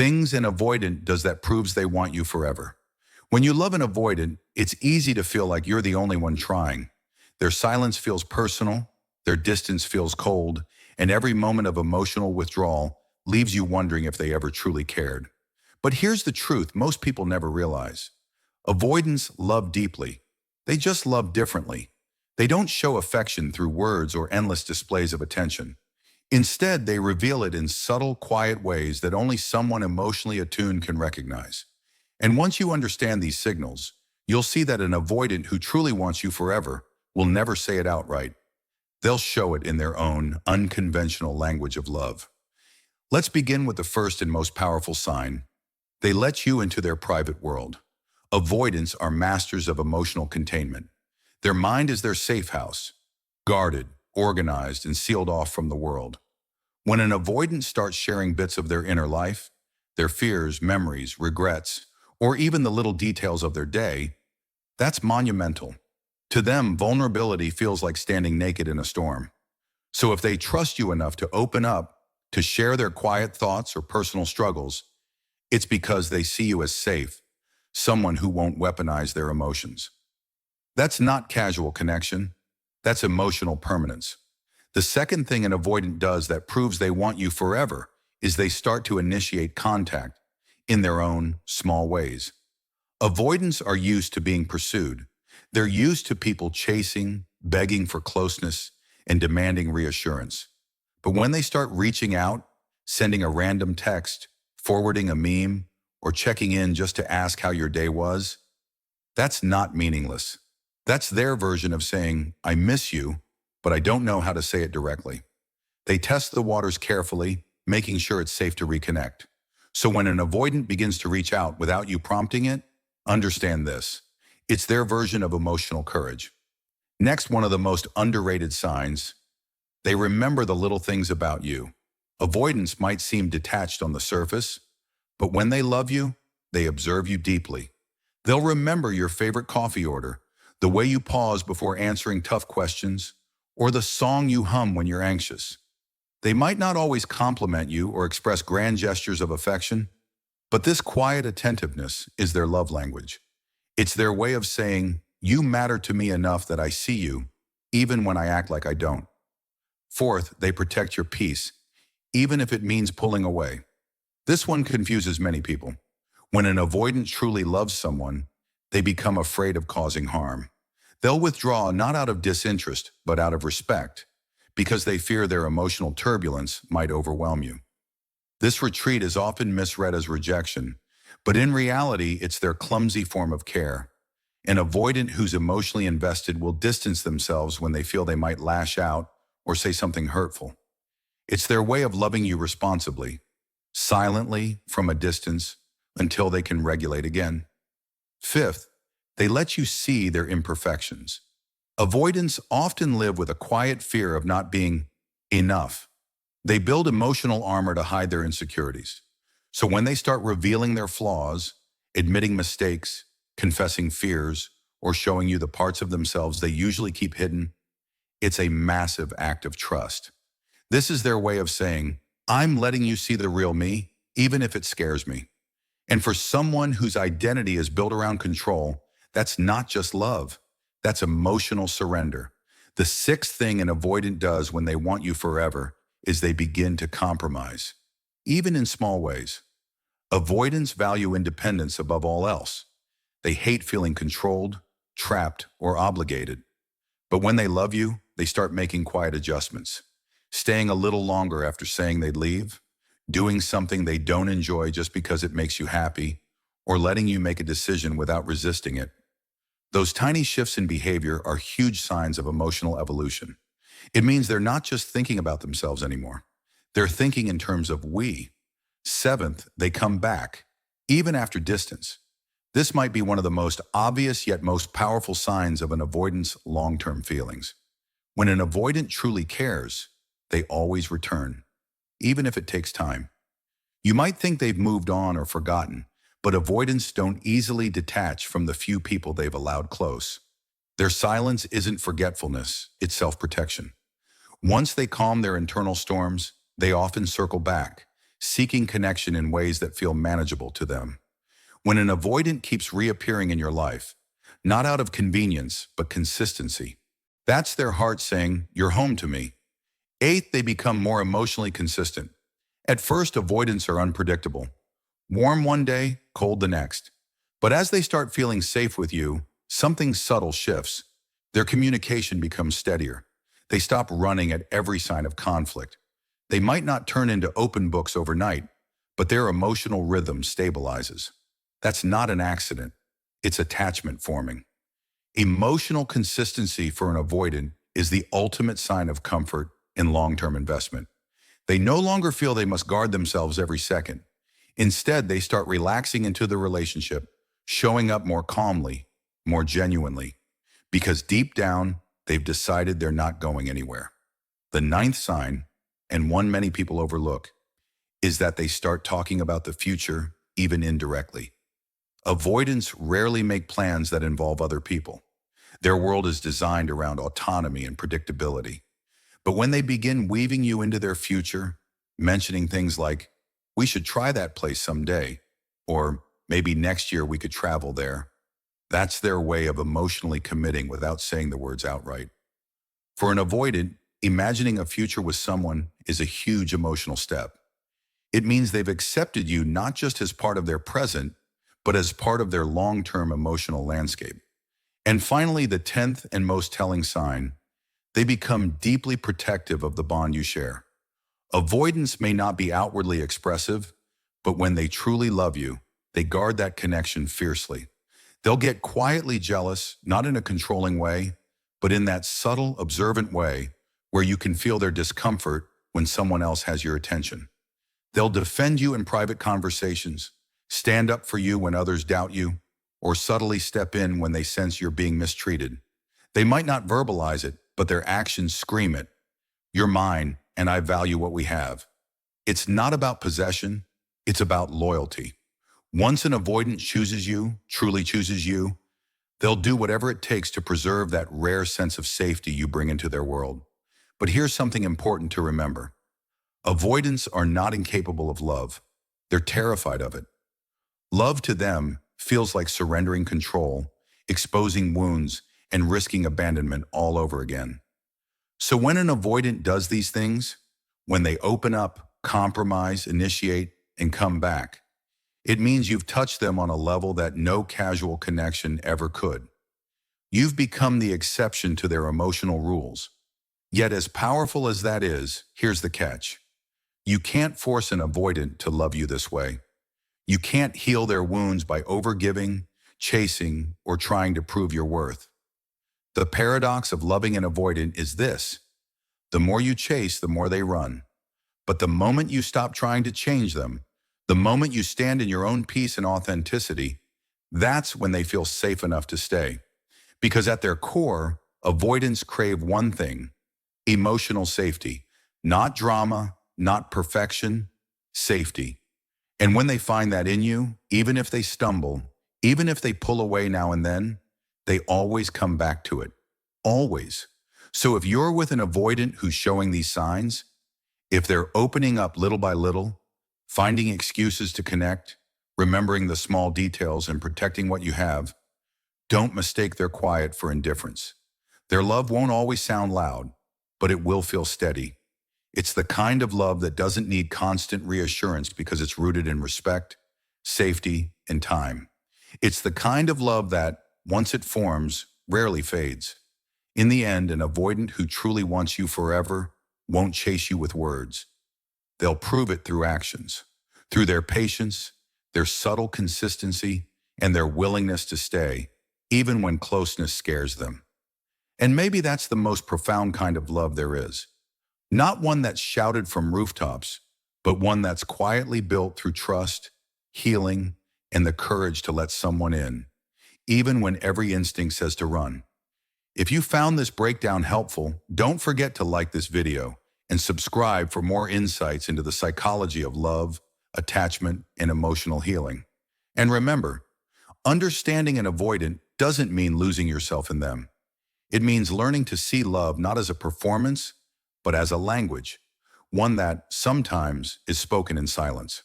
Things an avoidant does that proves they want you forever. When you love an avoidant, it's easy to feel like you're the only one trying. Their silence feels personal, their distance feels cold, and every moment of emotional withdrawal leaves you wondering if they ever truly cared. But here's the truth most people never realize. Avoidants love deeply. They just love differently. They don't show affection through words or endless displays of attention. Instead, they reveal it in subtle, quiet ways that only someone emotionally attuned can recognize. And once you understand these signals, you'll see that an avoidant who truly wants you forever will never say it outright. They'll show it in their own unconventional language of love. Let's begin with the first and most powerful sign. They let you into their private world. Avoidants are masters of emotional containment. Their mind is their safe house, guarded, organized, and sealed off from the world. When an avoidant starts sharing bits of their inner life, their fears, memories, regrets, or even the little details of their day, that's monumental. To them, vulnerability feels like standing naked in a storm. So if they trust you enough to open up, to share their quiet thoughts or personal struggles, it's because they see you as safe, someone who won't weaponize their emotions. That's not casual connection. That's emotional permanence. The second thing an avoidant does that proves they want you forever is they start to initiate contact in their own small ways. Avoidants are used to being pursued. They're used to people chasing, begging for closeness, and demanding reassurance. But when they start reaching out, sending a random text, forwarding a meme, or checking in just to ask how your day was, that's not meaningless. That's their version of saying, I miss you, but I don't know how to say it directly. They test the waters carefully, making sure it's safe to reconnect. So when an avoidant begins to reach out without you prompting it, understand this. It's their version of emotional courage. Next, one of the most underrated signs, they remember the little things about you. Avoidance might seem detached on the surface, but when they love you, they observe you deeply. They'll remember your favorite coffee order, the way you pause before answering tough questions, or the song you hum when you're anxious. They might not always compliment you or express grand gestures of affection, but this quiet attentiveness is their love language. It's their way of saying, you matter to me enough that I see you, even when I act like I don't. Fourth, they protect your peace, even if it means pulling away. This one confuses many people. When an avoidant truly loves someone, they become afraid of causing harm. They'll withdraw not out of disinterest, but out of respect, because they fear their emotional turbulence might overwhelm you. This retreat is often misread as rejection, but in reality, it's their clumsy form of care. An avoidant who's emotionally invested will distance themselves when they feel they might lash out or say something hurtful. It's their way of loving you responsibly, silently, from a distance, until they can regulate again. Fifth, they let you see their imperfections. Avoidants often live with a quiet fear of not being enough. They build emotional armor to hide their insecurities. So when they start revealing their flaws, admitting mistakes, confessing fears, or showing you the parts of themselves they usually keep hidden, it's a massive act of trust. This is their way of saying, I'm letting you see the real me, even if it scares me. And for someone whose identity is built around control, that's not just love. That's emotional surrender. The sixth thing an avoidant does when they want you forever is they begin to compromise, even in small ways. Avoidants value independence above all else. They hate feeling controlled, trapped, or obligated. But when they love you, they start making quiet adjustments, staying a little longer after saying they'd leave, doing something they don't enjoy just because it makes you happy, or letting you make a decision without resisting it. Those tiny shifts in behavior are huge signs of emotional evolution. It means they're not just thinking about themselves anymore. They're thinking in terms of we. Seventh, they come back, even after distance. This might be one of the most obvious yet most powerful signs of an avoidant's long-term feelings. When an avoidant truly cares, they always return, even if it takes time. You might think they've moved on or forgotten, but avoidants don't easily detach from the few people they've allowed close. Their silence isn't forgetfulness, it's self-protection. Once they calm their internal storms, they often circle back, seeking connection in ways that feel manageable to them. When an avoidant keeps reappearing in your life, not out of convenience, but consistency, that's their heart saying, "You're home to me." Eighth, they become more emotionally consistent. At first, avoidants are unpredictable. Warm one day, cold the next. But as they start feeling safe with you, something subtle shifts. Their communication becomes steadier. They stop running at every sign of conflict. They might not turn into open books overnight, but their emotional rhythm stabilizes. That's not an accident. It's attachment forming. Emotional consistency for an avoidant is the ultimate sign of comfort in long-term investment. They no longer feel they must guard themselves every second. Instead, they start relaxing into the relationship, showing up more calmly, more genuinely, because deep down, they've decided they're not going anywhere. The ninth sign, and one many people overlook, is that they start talking about the future, even indirectly. Avoidants rarely make plans that involve other people. Their world is designed around autonomy and predictability. But when they begin weaving you into their future, mentioning things like, "We should try that place someday," or "Maybe next year we could travel there," that's their way of emotionally committing without saying the words outright. For an avoidant, imagining a future with someone is a huge emotional step. It means they've accepted you not just as part of their present, but as part of their long-term emotional landscape. And finally, the 10th and most telling sign, they become deeply protective of the bond you share. Avoidance may not be outwardly expressive, but when they truly love you, they guard that connection fiercely. They'll get quietly jealous, not in a controlling way, but in that subtle, observant way where you can feel their discomfort when someone else has your attention. They'll defend you in private conversations, stand up for you when others doubt you, or subtly step in when they sense you're being mistreated. They might not verbalize it, but their actions scream it. "You're mine, and I value what we have." It's not about possession, it's about loyalty. Once an avoidant chooses you, truly chooses you, they'll do whatever it takes to preserve that rare sense of safety you bring into their world. But here's something important to remember. Avoidants are not incapable of love. They're terrified of it. Love to them feels like surrendering control, exposing wounds, and risking abandonment all over again. So when an avoidant does these things, when they open up, compromise, initiate, and come back, it means you've touched them on a level that no casual connection ever could. You've become the exception to their emotional rules. Yet as powerful as that is, here's the catch. You can't force an avoidant to love you this way. You can't heal their wounds by overgiving, chasing, or trying to prove your worth. The paradox of loving an avoidant is this: the more you chase, the more they run. But the moment you stop trying to change them, the moment you stand in your own peace and authenticity, that's when they feel safe enough to stay. Because at their core, avoidants crave one thing: emotional safety. Not drama, not perfection, safety. And when they find that in you, even if they stumble, even if they pull away now and then, they always come back to it. Always. So if you're with an avoidant who's showing these signs, if they're opening up little by little, finding excuses to connect, remembering the small details and protecting what you have, don't mistake their quiet for indifference. Their love won't always sound loud, but it will feel steady. It's the kind of love that doesn't need constant reassurance because it's rooted in respect, safety, and time. It's the kind of love that, once it forms, rarely fades. In the end, an avoidant who truly wants you forever won't chase you with words. They'll prove it through actions, through their patience, their subtle consistency, and their willingness to stay, even when closeness scares them. And maybe that's the most profound kind of love there is. Not one that's shouted from rooftops, but one that's quietly built through trust, healing, and the courage to let someone in, even when every instinct says to run. If you found this breakdown helpful, don't forget to like this video and subscribe for more insights into the psychology of love, attachment, and emotional healing. And remember, understanding an avoidant doesn't mean losing yourself in them. It means learning to see love not as a performance, but as a language. one that sometimes is spoken in silence.